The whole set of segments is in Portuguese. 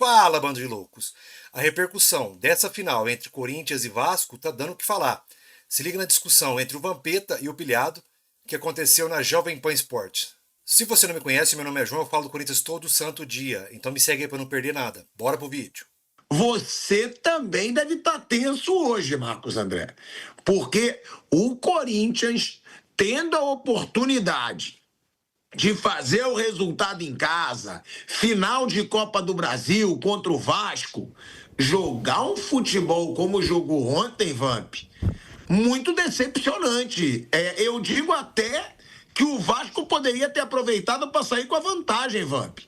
Fala, bando de loucos! A repercussão dessa final entre Corinthians e Vasco tá dando o que falar. Se liga na discussão entre o Vampeta e o Pilhado, que aconteceu na Jovem Pan Esportes. Se você não me conhece, meu nome é João, eu falo do Corinthians todo santo dia, então me segue aí pra não perder nada. Bora pro vídeo. Você também deve estar tenso hoje, Marcos André, porque o Corinthians, tendo a oportunidade de fazer o resultado em casa, final de Copa do Brasil contra o Vasco, jogar um futebol como jogou ontem, Vamp, muito decepcionante. Eu digo até que o Vasco poderia ter aproveitado para sair com a vantagem, Vamp,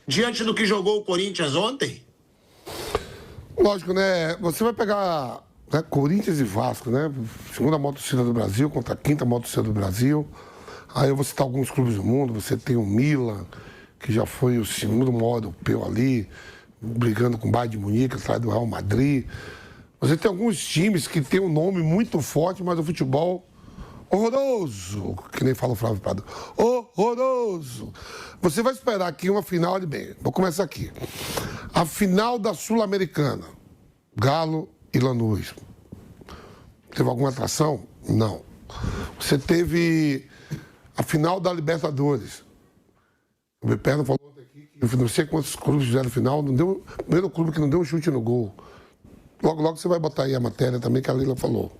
diante do que jogou o Corinthians ontem. Lógico, né? Você vai pegar, né, Corinthians e Vasco, né? Segunda maior torcida do Brasil contra a quinta maior torcida do Brasil. Aí eu vou citar alguns clubes do mundo. Você tem o Milan, que já foi o segundo maior europeu ali, brigando com o Bayern de Munique, atrás do Real Madrid. Você tem alguns times que têm um nome muito forte, mas o futebol horroroso, que nem fala o Flávio Prado. Horroroso. Você vai esperar aqui uma final, olha bem, vou começar aqui. A final da Sul-Americana, Galo e Lanús. Teve alguma atração? Não. Você teve a final da Libertadores. O Beperno falou aqui que não sei quantos clubes fizeram final, não deu, o primeiro clube que não deu um chute no gol. Logo, logo você vai botar aí a matéria também que a Leila falou.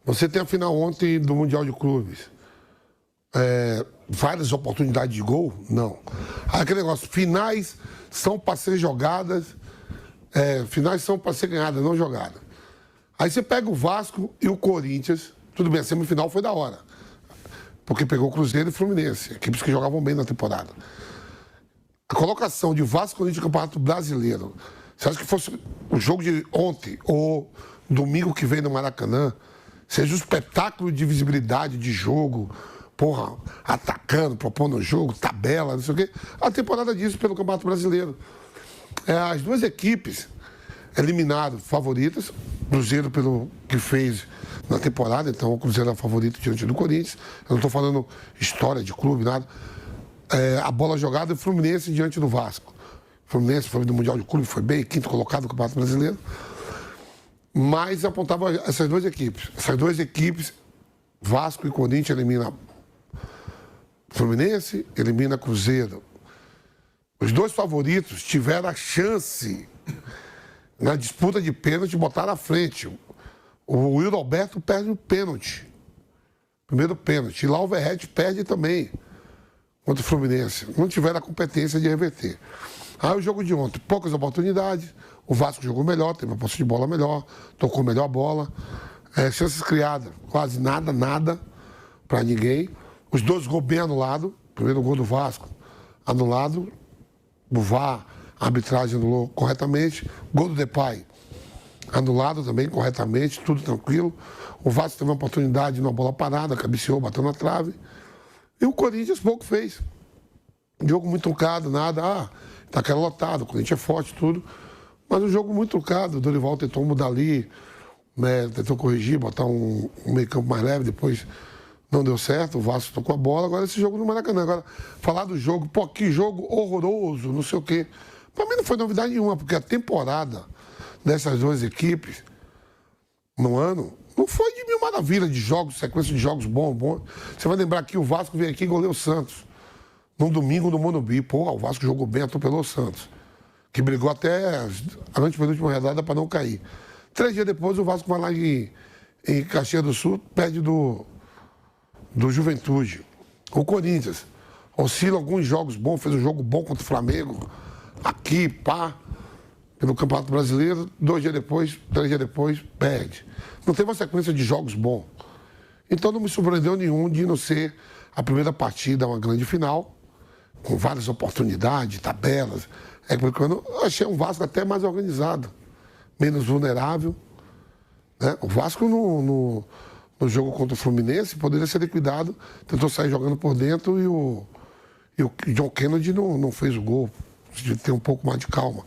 Você tem a final ontem do Mundial de Clubes. Várias oportunidades de gol? Não. Aquele negócio, finais são para ser jogadas, finais são para ser ganhadas, não jogadas. Aí você pega o Vasco e o Corinthians, tudo bem, a semifinal foi da hora, porque pegou o Cruzeiro e Fluminense, equipes que jogavam bem na temporada. A colocação de Vasco e Corinthians no Campeonato Brasileiro, você acha que fosse o jogo de ontem ou domingo que vem no Maracanã, seja um espetáculo de visibilidade de jogo, porra, atacando, propondo o jogo, tabela, não sei o quê. A temporada disso pelo Campeonato Brasileiro. As duas equipes eliminaram favoritas, Cruzeiro pelo que fez na temporada, então o Cruzeiro é favorito diante do Corinthians. Eu não estou falando história de clube, nada. A bola jogada é Fluminense diante do Vasco. Fluminense foi do Mundial de Clube, foi bem, quinto colocado no Campeonato Brasileiro. Mas apontava essas duas equipes. Essas duas equipes, Vasco e Corinthians, elimina Fluminense, elimina Cruzeiro. Os dois favoritos tiveram a chance, na disputa de pênalti, de botar na frente. O Wildo Alberto perde o pênalti. Primeiro pênalti. E lá o Verratti perde também contra o Fluminense. Não tiveram a competência de reverter. Aí o jogo de ontem, poucas oportunidades. O Vasco jogou melhor, teve uma posse de bola melhor, tocou melhor a bola. Chances criadas, quase nada para ninguém. Os dois gols bem anulados. Primeiro gol do Vasco, anulado. O VAR, a arbitragem anulou corretamente. Gol do Depay, anulado também corretamente, tudo tranquilo. O Vasco teve uma oportunidade numa bola parada, cabeceou, bateu na trave. E o Corinthians pouco fez. Jogo muito truncado, nada. Tá aquela lotado, o Corinthians é forte, tudo. Mas um jogo muito truncado. O Dorival tentou mudar ali, né, tentou corrigir, botar um meio campo mais leve, depois não deu certo, o Vasco tocou a bola. Agora esse jogo no Maracanã. Agora, falar do jogo, pô, que jogo horroroso, não sei o quê. Pra mim não foi novidade nenhuma, porque a temporada dessas duas equipes no ano não foi de mil maravilhas de jogos, sequência de jogos bons. Você vai lembrar que o Vasco veio aqui e goleou o Santos. Num domingo no Morumbi. Pô, o Vasco jogou bem, atropelou o Santos, que brigou até a antepenúltima rodada para não cair. 3 dias depois, o Vasco vai lá em Caxias do Sul, perde do Juventude. O Corinthians oscila alguns jogos bons, fez um jogo bom contra o Flamengo, aqui, pelo Campeonato Brasileiro. 2 dias depois, 3 dias depois, perde. Não teve uma sequência de jogos bons. Então não me surpreendeu nenhum de não ser a primeira partida, uma grande final, com várias oportunidades, tabelas. Eu achei um Vasco até mais organizado, menos vulnerável, né? O Vasco no jogo contra o Fluminense poderia ser liquidado, tentou sair jogando por dentro e o John Kennedy não fez o gol, de ter um pouco mais de calma.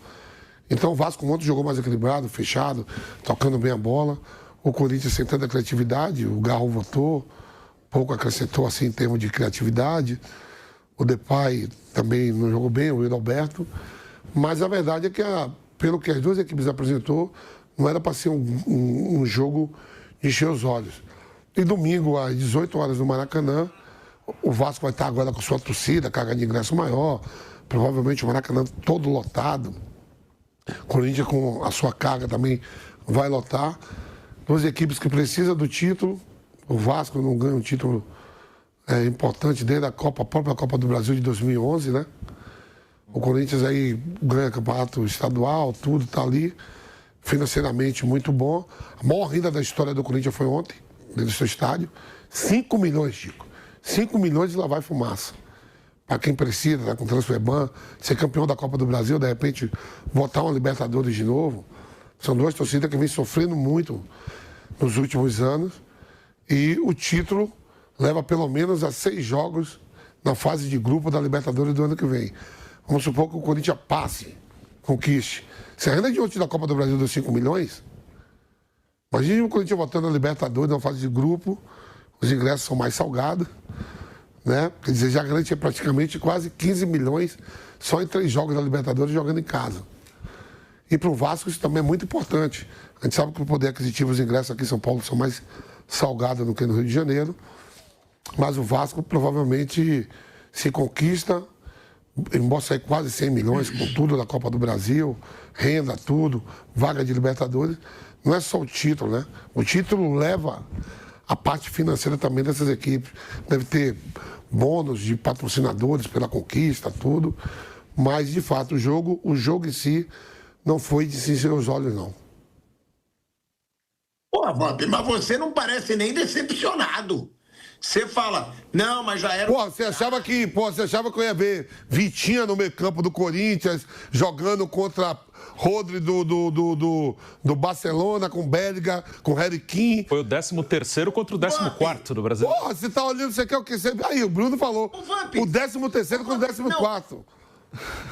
Então o Vasco ontem jogou mais equilibrado, fechado, tocando bem a bola. O Corinthians sentando a criatividade, o Garro votou, pouco acrescentou assim em termos de criatividade. O Depay também não jogou bem, o Wildo Alberto. Mas a verdade é que, pelo que as duas equipes apresentou, não era para ser um jogo de encher os olhos. E domingo, às 18 horas no Maracanã, o Vasco vai estar agora com sua torcida, carga de ingresso maior, provavelmente o Maracanã todo lotado. O Corinthians com a sua carga também vai lotar. Duas equipes que precisam do título. O Vasco não ganha um título importante desde a própria Copa do Brasil de 2011, né? O Corinthians aí ganha campeonato estadual, tudo está ali. Financeiramente muito bom. A maior renda da história do Corinthians foi ontem, dentro do seu estádio. 5 milhões, Chico. 5 milhões de lá vai fumaça. Para quem precisa, tá com transferban, ser campeão da Copa do Brasil, de repente botar uma Libertadores de novo. São duas torcidas que vêm sofrendo muito nos últimos anos. E o título leva pelo menos a 6 jogos na fase de grupo da Libertadores do ano que vem. Vamos supor que o Corinthians passe, conquiste. Se a renda de ontem da Copa do Brasil deu 5 milhões, imagine o Corinthians voltando na Libertadores na fase de grupo, os ingressos são mais salgados, né? Quer dizer, já garante praticamente quase 15 milhões só em 3 jogos da Libertadores jogando em casa. E para o Vasco isso também é muito importante. A gente sabe que o poder aquisitivo, os ingressos aqui em São Paulo são mais salgados do que no Rio de Janeiro, mas o Vasco provavelmente se conquista, embora sair quase 100 milhões com tudo da Copa do Brasil, renda, tudo, vaga de Libertadores. Não é só o título, né? O título leva a parte financeira também dessas equipes. Deve ter bônus de patrocinadores pela conquista, tudo. Mas, de fato, o jogo em si não foi de se encher os olhos, não. Pô, Vamp, mas você não parece nem decepcionado. Você fala, não, mas já era... Você achava que eu ia ver Vitinha no meio campo do Corinthians, jogando contra Rodri do Barcelona, com Bellingham, com Harry Kane. Foi o 13º contra o 14º do Brasil. Você tá olhando, você quer o quê? Aí, o Bruno falou, o 13º contra o 14º.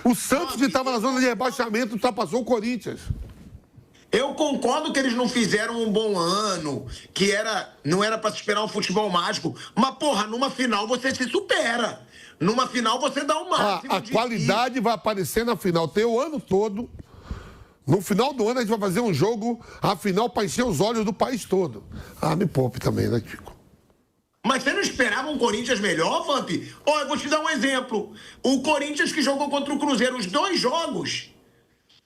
O Santos, que estava na zona de rebaixamento, ultrapassou o Corinthians. Eu concordo que eles não fizeram um bom ano, que não era para se esperar um futebol mágico, mas, porra, numa final você se supera. Numa final você dá o máximo. A qualidade vai aparecer na final. Tem o ano todo. No final do ano a gente vai fazer um jogo, a final, para encher os olhos do país todo. Me poupe também, né, Chico? Mas você não esperava um Corinthians melhor, Vamp? Eu vou te dar um exemplo. O Corinthians que jogou contra o Cruzeiro, os 2 jogos...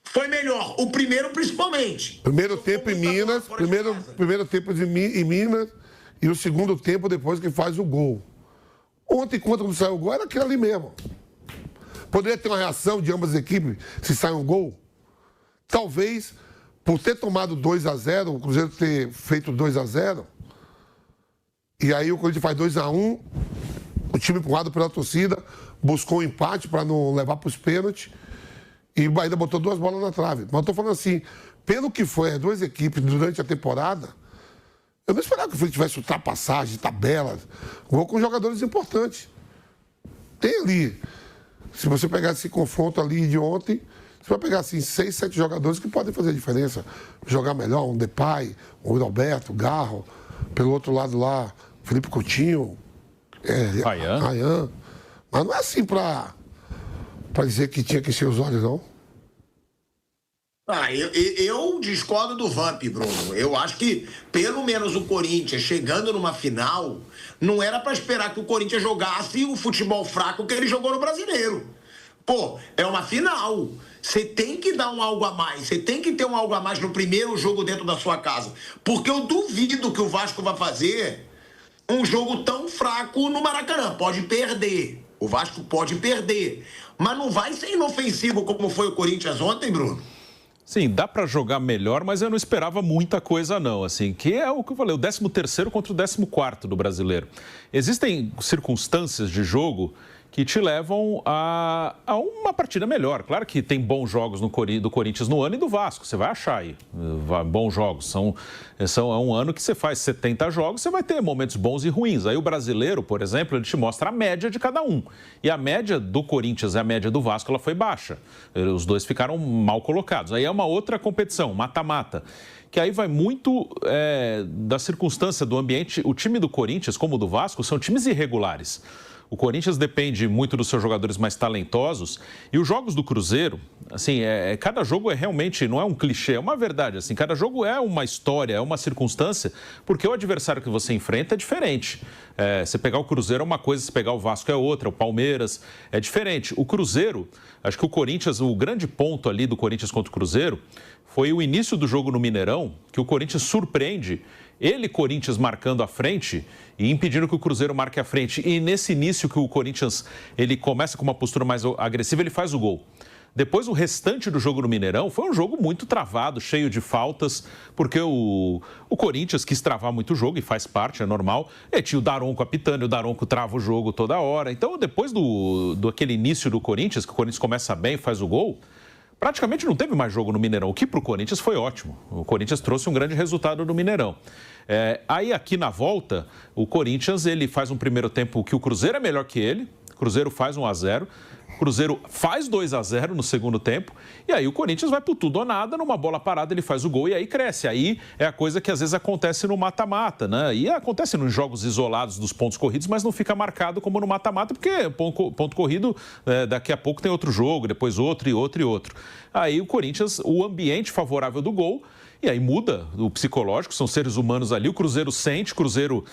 Foi melhor, o primeiro principalmente. Primeiro tempo em Minas, primeiro tempo em Minas e o segundo tempo depois que faz o gol. Ontem, quando saiu o gol, era aquilo ali mesmo. Poderia ter uma reação de ambas as equipes se sai um gol? Talvez, por ter tomado 2-0, o Cruzeiro ter feito 2-0, e aí o Corinthians faz 2-1, o time empurrado pela torcida buscou um empate para não levar para os pênaltis, e ainda botou 2 bolas na trave. Mas eu tô falando assim, pelo que foi as duas equipes durante a temporada, eu não esperava que o Fluminense tivesse ultrapassagem, tabelas, gol com jogadores importantes. Tem ali, se você pegar esse confronto ali de ontem, você vai pegar assim 6, 7 jogadores que podem fazer a diferença. Jogar melhor, um Depay, um Alberto, Garro, pelo outro lado lá, Felipe Coutinho, Ryan. Mas não é assim para dizer que tinha que encher os olhos, não. Eu discordo do Vamp, Bruno. Eu acho que, pelo menos o Corinthians, chegando numa final, não era para esperar que o Corinthians jogasse o futebol fraco que ele jogou no Brasileiro. Pô, é uma final. Você tem que dar um algo a mais. Você tem que ter um algo a mais no primeiro jogo dentro da sua casa. Porque eu duvido que o Vasco vai fazer um jogo tão fraco no Maracanã. Pode perder. O Vasco pode perder. Mas não vai ser inofensivo como foi o Corinthians ontem, Bruno? Sim, dá para jogar melhor, mas eu não esperava muita coisa não, assim, que é o que eu falei, o 13º contra o 14º do Brasileiro. Existem circunstâncias de jogo que te levam a uma partida melhor. Claro que tem bons jogos do Corinthians no ano e do Vasco, você vai achar aí bons jogos. É um ano que você faz 70 jogos, você vai ter momentos bons e ruins. Aí o Brasileiro, por exemplo, ele te mostra a média de cada um. E a média do Corinthians e a média do Vasco, ela foi baixa. Os dois ficaram mal colocados. Aí é uma outra competição, mata-mata, que aí vai muito da circunstância do ambiente. O time do Corinthians, como o do Vasco, são times irregulares. O Corinthians depende muito dos seus jogadores mais talentosos e os jogos do Cruzeiro, assim, cada jogo é realmente, não é um clichê, é uma verdade, assim, cada jogo é uma história, é uma circunstância, porque o adversário que você enfrenta é diferente. Você pegar o Cruzeiro é uma coisa, se pegar o Vasco é outra, o Palmeiras é diferente. O Cruzeiro, acho que o Corinthians, o grande ponto ali do Corinthians contra o Cruzeiro foi o início do jogo no Mineirão, que o Corinthians surpreende. Ele, Corinthians, marcando à frente e impedindo que o Cruzeiro marque à frente. E nesse início que o Corinthians ele começa com uma postura mais agressiva, ele faz o gol. Depois, o restante do jogo no Mineirão foi um jogo muito travado, cheio de faltas, porque o Corinthians quis travar muito o jogo, e faz parte, é normal. E tinha o Daronco apitando, e o Daronco trava o jogo toda hora. Então, depois do aquele início do Corinthians, que o Corinthians começa bem, faz o gol, praticamente não teve mais jogo no Mineirão, o que para o Corinthians foi ótimo. O Corinthians trouxe um grande resultado no Mineirão. Aí aqui na volta, o Corinthians ele faz um primeiro tempo que o Cruzeiro é melhor que ele, o Cruzeiro faz 1-0, o Cruzeiro faz 2-0 no segundo tempo, e aí o Corinthians vai por tudo ou nada, numa bola parada ele faz o gol e aí cresce. Aí é a coisa que às vezes acontece no mata-mata, né? E acontece nos jogos isolados dos pontos corridos, mas não fica marcado como no mata-mata, porque ponto corrido, daqui a pouco tem outro jogo, depois outro e outro e outro. Aí o Corinthians, o ambiente favorável do gol, e aí muda o psicológico, são seres humanos ali, o Cruzeiro sente, o Cruzeiro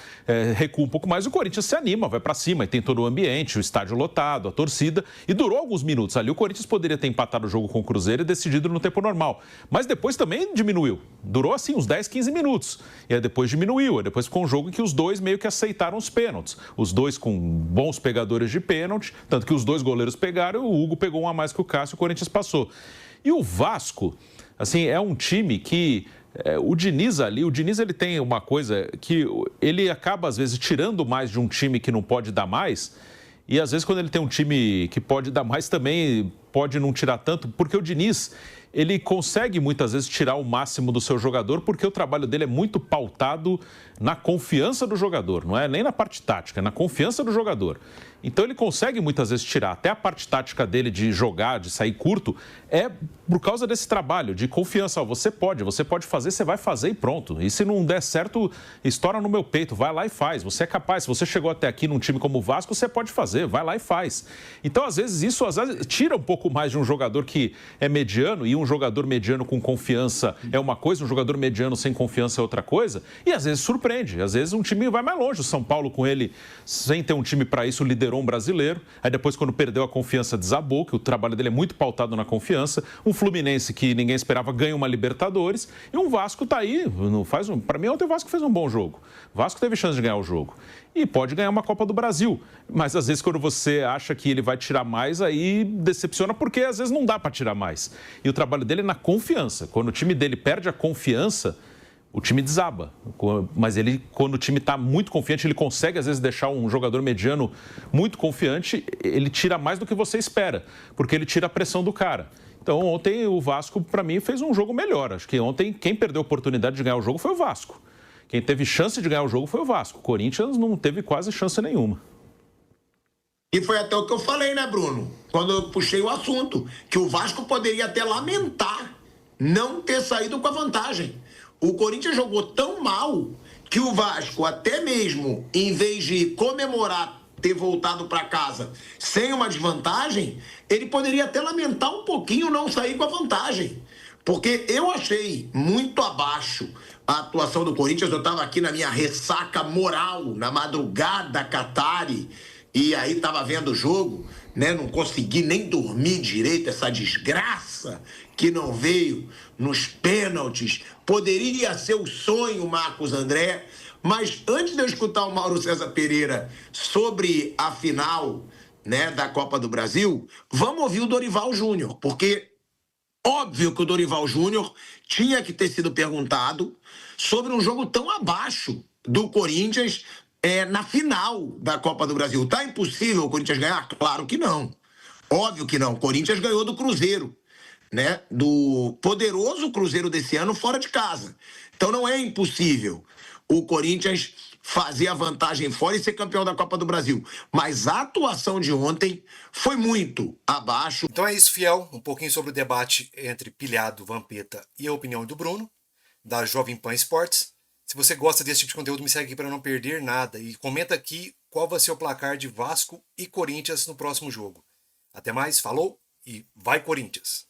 recua um pouco mais, o Corinthians se anima, vai para cima, e tem todo o ambiente, o estádio lotado, a torcida, e durou alguns minutos ali. O Corinthians poderia ter empatado o jogo com o Cruzeiro e decidido no tempo normal, mas depois também diminuiu, durou assim uns 10, 15 minutos, e aí depois diminuiu, aí depois ficou um jogo em que os dois meio que aceitaram os pênaltis, os dois com bons pegadores de pênalti, tanto que os dois goleiros pegaram, o Hugo pegou um a mais que o Cássio, o Corinthians passou. E o Vasco, assim, é um time que o Diniz ele tem uma coisa que ele acaba às vezes tirando mais de um time que não pode dar mais, e às vezes quando ele tem um time que pode dar mais também pode não tirar tanto, porque o Diniz ele consegue muitas vezes tirar o máximo do seu jogador, porque o trabalho dele é muito pautado na confiança do jogador, não é nem na parte tática, é na confiança do jogador. Então ele consegue muitas vezes tirar até a parte tática dele de jogar, de sair curto, é por causa desse trabalho de confiança. Você pode fazer, você vai fazer e pronto. E se não der certo, estoura no meu peito, vai lá e faz. Você é capaz, se você chegou até aqui num time como o Vasco, você pode fazer, vai lá e faz. Então, às vezes, isso tira um pouco mais de um jogador que é mediano, e um jogador mediano com confiança é uma coisa, um jogador mediano sem confiança é outra coisa, e às vezes surpreende. Às vezes um time vai mais longe. O São Paulo, com ele, sem ter um time para isso, liderou um brasileiro. Aí depois, quando perdeu a confiança, desabou, que o trabalho dele é muito pautado na confiança. Um Fluminense que ninguém esperava ganha uma Libertadores. E um Vasco tá aí. Para mim, ontem o Vasco fez um bom jogo. O Vasco teve chance de ganhar o jogo. E pode ganhar uma Copa do Brasil. Mas às vezes, quando você acha que ele vai tirar mais, aí decepciona, porque às vezes não dá para tirar mais. E o trabalho dele é na confiança. Quando o time dele perde a confiança, o time desaba, mas quando o time está muito confiante, ele consegue às vezes deixar um jogador mediano muito confiante, ele tira mais do que você espera, porque ele tira a pressão do cara. Então ontem o Vasco, para mim, fez um jogo melhor. Acho que ontem quem perdeu a oportunidade de ganhar o jogo foi o Vasco. Quem teve chance de ganhar o jogo foi o Vasco. O Corinthians não teve quase chance nenhuma. E foi até o que eu falei, né, Bruno? Quando eu puxei o assunto, que o Vasco poderia até lamentar não ter saído com a vantagem. O Corinthians jogou tão mal que o Vasco, até mesmo em vez de comemorar ter voltado para casa sem uma desvantagem, ele poderia até lamentar um pouquinho não sair com a vantagem. Porque eu achei muito abaixo a atuação do Corinthians. Eu estava aqui na minha ressaca moral, na madrugada Qatari, e aí estava vendo o jogo, né? Não consegui nem dormir direito, essa desgraça que não veio nos pênaltis. Poderia ser o sonho, Marcos André, mas antes de eu escutar o Mauro César Pereira sobre a final, né, da Copa do Brasil, vamos ouvir o Dorival Júnior, porque óbvio que o Dorival Júnior tinha que ter sido perguntado sobre um jogo tão abaixo do Corinthians na final da Copa do Brasil. Tá impossível o Corinthians ganhar? Claro que não. Óbvio que não. O Corinthians ganhou do Cruzeiro, né? Do poderoso Cruzeiro desse ano fora de casa. Então não é impossível o Corinthians fazer a vantagem fora e ser campeão da Copa do Brasil. Mas a atuação de ontem foi muito abaixo. Então é isso, fiel. Um pouquinho sobre o debate entre Pilhado, Vampeta e a opinião do Bruno, da Jovem Pan Esportes. Se você gosta desse tipo de conteúdo, me segue aqui para não perder nada. E comenta aqui qual vai ser o placar de Vasco e Corinthians no próximo jogo. Até mais, falou e vai Corinthians!